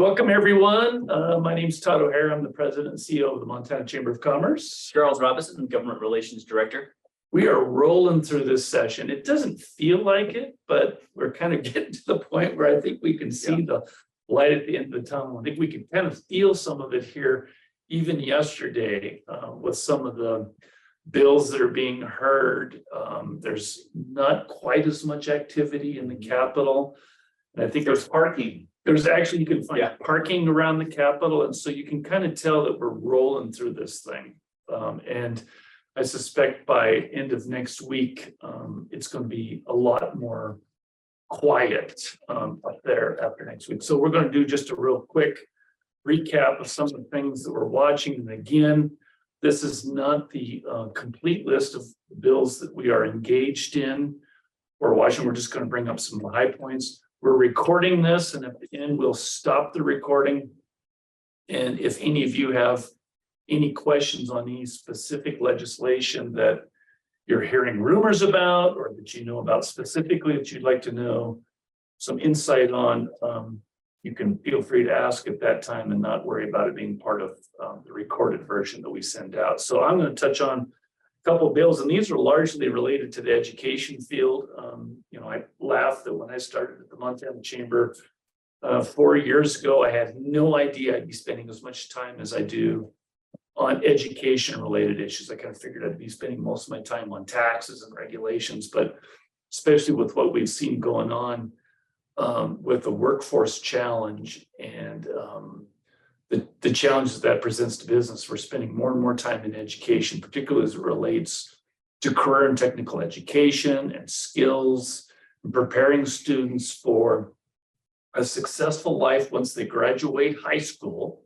Welcome, everyone. My name is Todd O'Hare. I'm the president and CEO of the Montana Chamber of Commerce. Charles Robinson, Government Relations Director. We are rolling through this session. It doesn't feel like it, but we're kind of getting to the point where I think we can see the light at the end of the tunnel. I think we can kind of feel some of it here, even yesterday, with some of the bills that are being heard. There's not quite as much activity in the Capitol. And I think there's parking. There's actually, you can find parking around the Capitol. And so you can kind of tell that we're rolling through this thing. And I suspect by end of next week, it's going to be a lot more quiet up there after next week. So we're going to do just a real quick recap of some of the things that we're watching. And again, this is not the complete list of bills that we are engaged in or watching. We're just going to bring up some of the high points. We're recording this, and at the end, we'll stop the recording. And if any of you have any questions on any specific legislation that you're hearing rumors about, or that you know about specifically that you'd like to know some insight on, you can feel free to ask at that time and not worry about it being part of the recorded version that we send out. So I'm going to touch on a couple of bills, and these are largely related to the education field. I laughed that when I started at the Montana Chamber 4 years ago, I had no idea I'd be spending as much time as I do on education related issues. I kind of figured I'd be spending most of my time on taxes and regulations, but especially with what we've seen going on with the workforce challenge and the challenges that presents to business, we're spending more and more time in education, particularly as it relates to career and technical education and skills, and preparing students for a successful life once they graduate high school,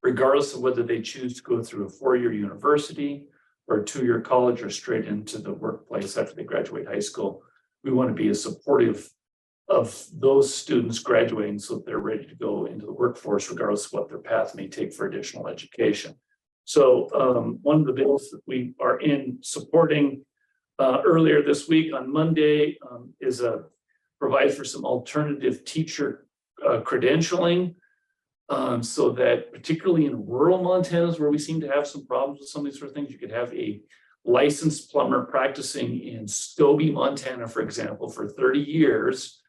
regardless of whether they choose to go through a 4-year university or a 2-year college or straight into the workplace after they graduate high school. We want to be as supportive of those students graduating so that they're ready to go into the workforce, regardless of what their path may take for additional education. So one of the bills that we are in supporting earlier this week on Monday is provides for some alternative teacher credentialing, so that particularly in rural Montanas where we seem to have some problems with some of these sort of things, you could have a licensed plumber practicing in Scobie, Montana, for example, for 30 years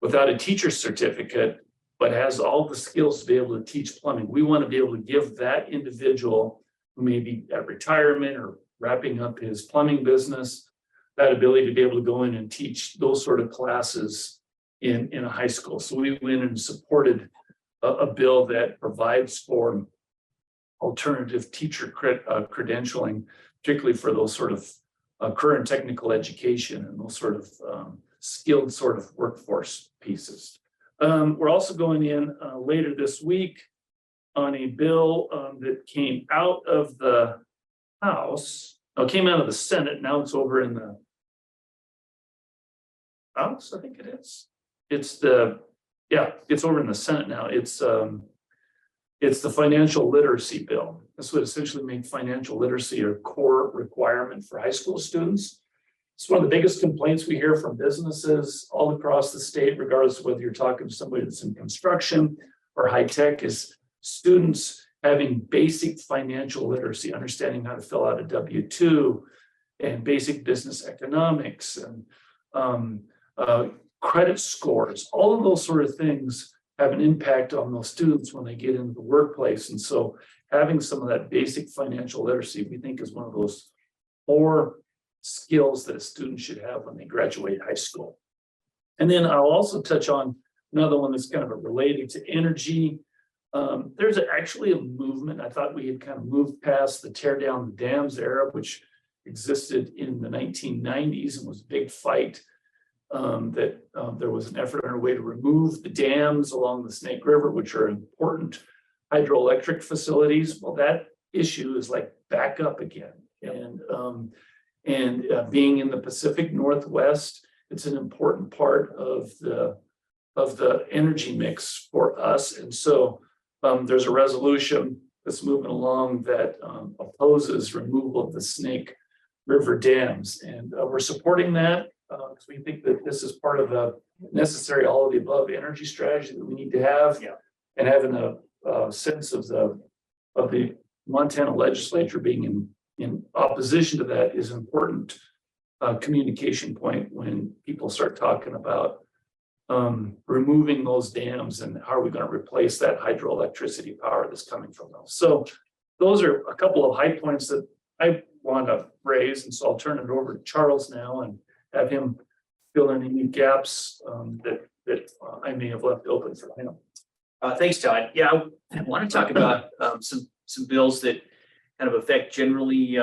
without a teacher's certificate, but has all the skills to be able to teach plumbing. We want to be able to give that individual who may be at retirement or wrapping up his plumbing business that ability to be able to go in and teach those sort of classes in a high school. So we went and supported a bill that provides for alternative teacher credentialing, particularly for those sort of current technical education and those sort of skilled sort of workforce pieces. We're also going in later this week on a bill that came out of the House. No, it came out of the Senate. Now it's over in the House, I think it is. It's over in the Senate now. It's the financial literacy bill. This would essentially make financial literacy a core requirement for high school students. It's one of the biggest complaints we hear from businesses all across the state, regardless of whether you're talking to somebody that's in construction or high tech, is students having basic financial literacy, understanding how to fill out a W-2 and basic business economics and credit scores. All of those sort of things have an impact on those students when they get into the workplace. And so having some of that basic financial literacy, we think, is one of those core skills that a student should have when they graduate high school. And then I'll also touch on another one that's kind of related to energy. There's actually a movement. I thought we had kind of moved past the tear down the dams era, which existed in the 1990s and was a big fight. There was an effort underway to remove the dams along the Snake River, which are important hydroelectric facilities. Well, that issue is like back up again. And being in the Pacific Northwest, it's an important part of the energy mix for us. And so there's a resolution that's moving along that opposes removal of the Snake River dams. And we're supporting that because we think that this is part of a necessary all of the above energy strategy that we need to have. and having a sense of the Montana legislature being in opposition to that is an important communication point when people start talking about removing those dams and how are we going to replace that hydroelectricity power that's coming from those. So those are a couple of high points that I want to raise, and so I'll turn it over to Charles now and have him fill in any gaps that I may have left open for him. Thanks, Todd. Yeah, I want to talk about some bills that kind of affect generally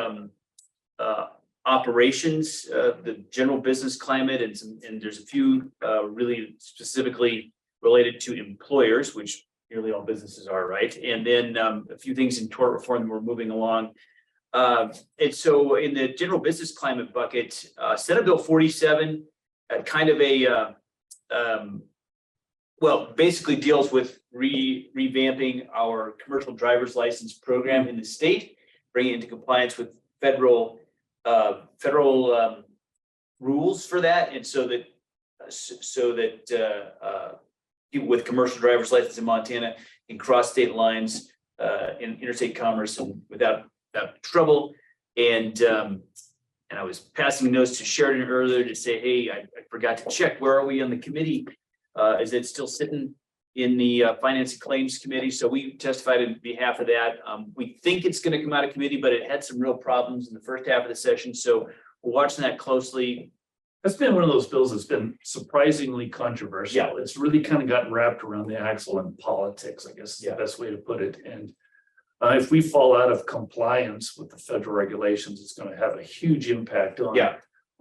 operations, the general business climate, and there's a few really specifically related to employers, which nearly all businesses are, right? And then a few things in tort reform that we're moving along. And so in the general business climate bucket, Senate Bill 47, kind of a well, basically deals with revamping our commercial driver's license program in the state, bringing it into compliance with federal rules for that, and so that people with commercial driver's license in Montana can cross state lines in interstate commerce and without trouble. And I was passing notes to Sheridan earlier to say, hey, I forgot to check, where are we on the committee? Is it still sitting in the Finance and Claims Committee? So we testified on behalf of that. We think it's going to come out of committee, but it had some real problems in the first half of the session. So we're watching that closely. That's been one of those bills that's been surprisingly controversial. Yeah. It's really kind of gotten wrapped around the axle in politics, I guess is the best way to put it. And if we fall out of compliance with the federal regulations, it's going to have a huge impact on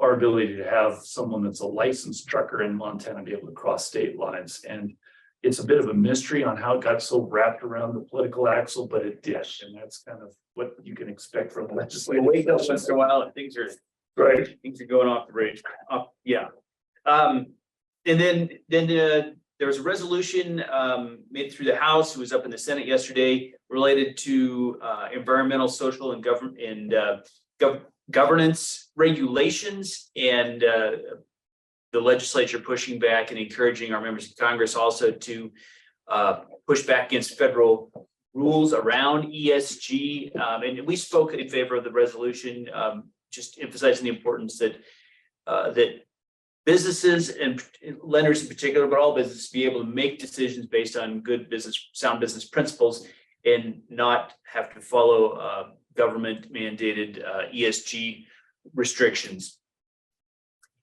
our ability to have someone that's a licensed trucker in Montana be able to cross state lines. And it's a bit of a mystery on how it got so wrapped around the political axle, but it did. And that's kind of what you can expect from the legislative. Wait once in a while and things are going off the bridge. And then there was a resolution made through the House. It was up in the Senate yesterday related to environmental, social, and governance regulations, and the legislature pushing back and encouraging our members of Congress also to push back against federal rules around ESG. And we spoke in favor of the resolution, just emphasizing the importance that businesses and lenders in particular, but all businesses, be able to make decisions based on sound business principles and not have to follow government mandated ESG restrictions.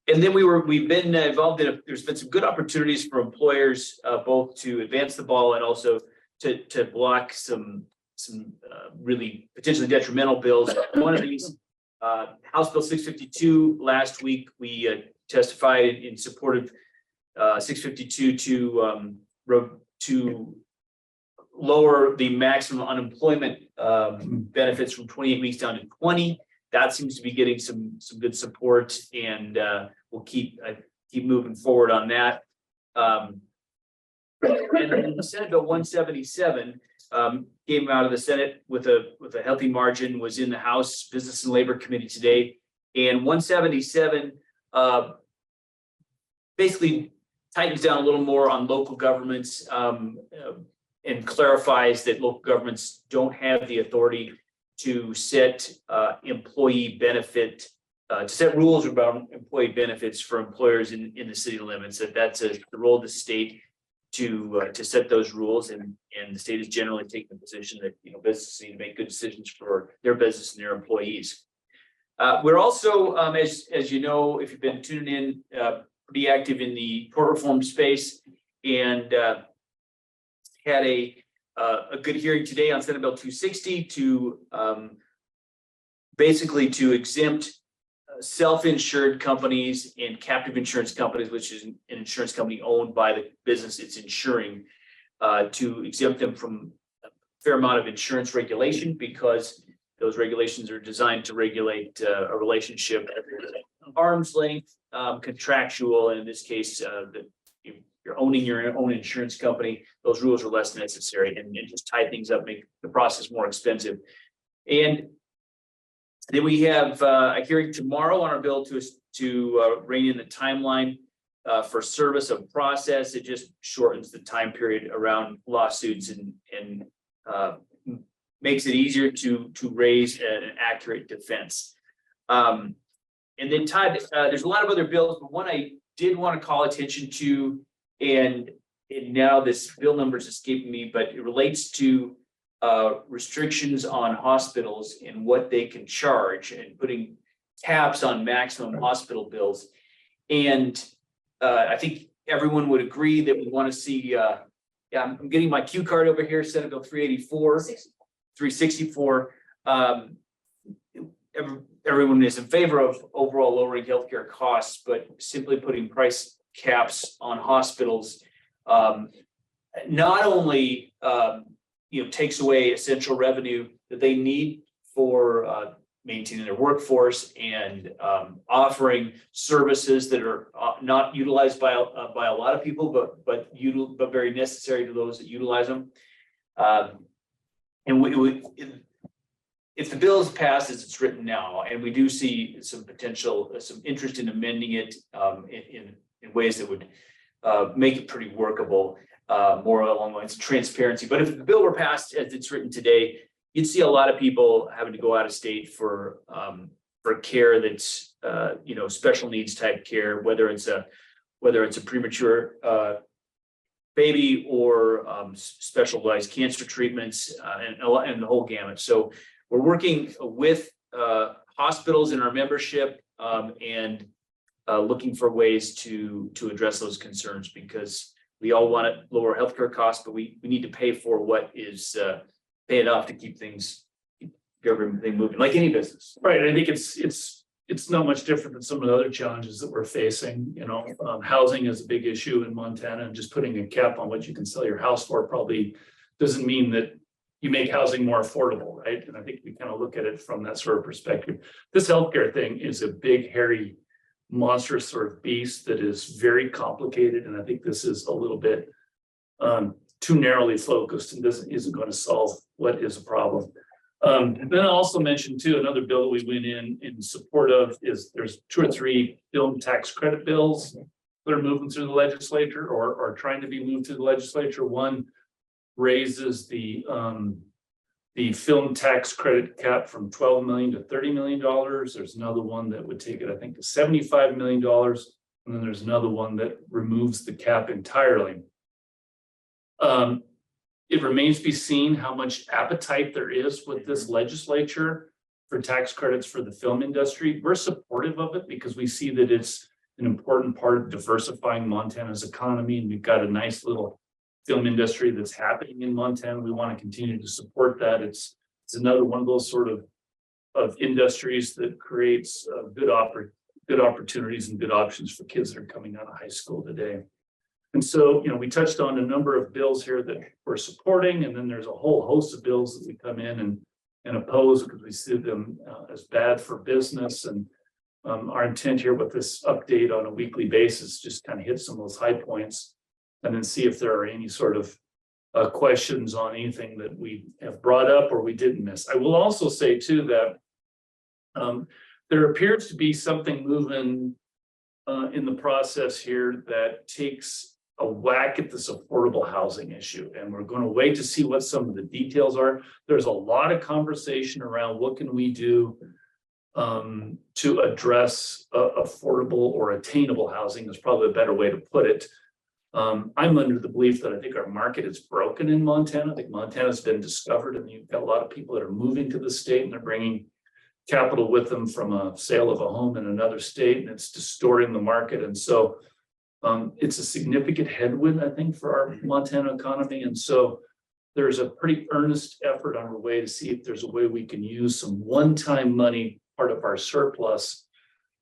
And then we've been involved in there's been some good opportunities for employers both to advance the ball and also to block some really potentially detrimental bills. One of these, House Bill 652, last week we testified in support of 652 to lower the maximum unemployment benefits from 28 weeks down to 20. That seems to be getting some good support, and we'll keep moving forward on that. And then Senate Bill 177 came out of the Senate with a healthy margin, was in the House Business and Labor Committee today, and 177 basically tightens down a little more on local governments and clarifies that local governments don't have the authority to set employee benefit, to set rules about employee benefits for employers in the city limits. That's the role of the state to set those rules, and the state is generally taking the position that businesses need to make good decisions for their business and their employees. We're also, as you know, if you've been tuning in, pretty active in the tort reform space, and had a good hearing today on Senate Bill 260 to basically to exempt self-insured companies and captive insurance companies, which is an insurance company owned by the business it's insuring, to exempt them from a fair amount of insurance regulation, because those regulations are designed to regulate a relationship at arm's length, contractual, and in this case, that you're owning your own insurance company. Those rules are less necessary and just tie things up, make the process more expensive. And then we have a hearing tomorrow on our bill to rein in the timeline for service of process. It just shortens the time period around lawsuits and makes it easier to raise an accurate defense. And then Todd, there's a lot of other bills, but one I did want to call attention to, and now this bill number is escaping me, but it relates to restrictions on hospitals and what they can charge and putting caps on maximum hospital bills. And I think everyone would agree that we want to see, yeah, I'm getting my cue card over here, Senate Bill 364. Everyone is in favor of overall lowering healthcare costs, but simply putting price caps on hospitals not only takes away essential revenue that they need for maintaining their workforce and offering services that are not utilized by a lot of people, but very necessary to those that utilize them. And if the bill is passed as it's written now, and we do see some potential, some interest in amending it in ways that would make it pretty workable, more along the lines of transparency. But if the bill were passed as it's written today, you'd see a lot of people having to go out of state for care that's special needs type care, whether it's a premature baby or specialized cancer treatments and the whole gamut. So we're working with hospitals in our membership and looking for ways to address those concerns, because we all want to lower healthcare costs, but we need to pay for what is pay enough to keep everything moving, like any business. Right. I think it's not much different than some of the other challenges that we're facing. Housing is a big issue in Montana, and just putting a cap on what you can sell your house for probably doesn't mean that you make housing more affordable, right? And I think we kind of look at it from that sort of perspective. This healthcare thing is a big, hairy, monstrous sort of beast that is very complicated, and I think this is a little bit too narrowly focused and isn't going to solve what is a problem. And then I also mentioned too, another bill that we went in support of is there's 2 or 3 film tax credit bills that are moving through the legislature or trying to be moved through the legislature. One raises the film tax credit cap from $12 million to $30 million. There's another one that would take it, I think, to $75 million. And then there's another one that removes the cap entirely. It remains to be seen how much appetite there is with this legislature for tax credits for the film industry. We're supportive of it because we see that it's an important part of diversifying Montana's economy, and we've got a nice little film industry that's happening in Montana. We want to continue to support that. It's another one of those sort of industries that creates good opportunities and good options for kids that are coming out of high school today. And so, we touched on a number of bills here that we're supporting, and then there's a whole host of bills that we come in and oppose because we see them as bad for business. And our intent here with this update on a weekly basis, just kind of hit some of those high points and then see if there are any sort of questions on anything that we have brought up or we didn't miss. I will also say too that there appears to be something moving in the process here that takes a whack at this affordable housing issue. And we're going to wait to see what some of the details are. There's a lot of conversation around what can we do to address affordable or attainable housing is probably a better way to put it. I'm under the belief that I think our market is broken in Montana. I think Montana's been discovered, and you've got a lot of people that are moving to the state and they're bringing capital with them from a sale of a home in another state, and it's distorting the market. And so it's a significant headwind, I think, for our Montana economy. And so there's a pretty earnest effort underway to see if there's a way we can use some one-time money, part of our surplus,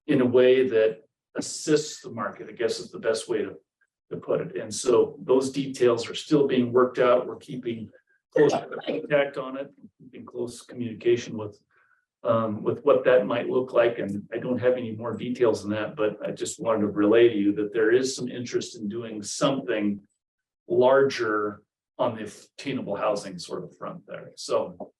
in a way that assists the market, I guess is the best way to put it. And so those details are still being worked out. We're keeping close contact on it, keeping close communication with what that might look like. And I don't have any more details than that, but I just wanted to relay to you that there is some interest in doing something larger on the attainable housing sort of front there. So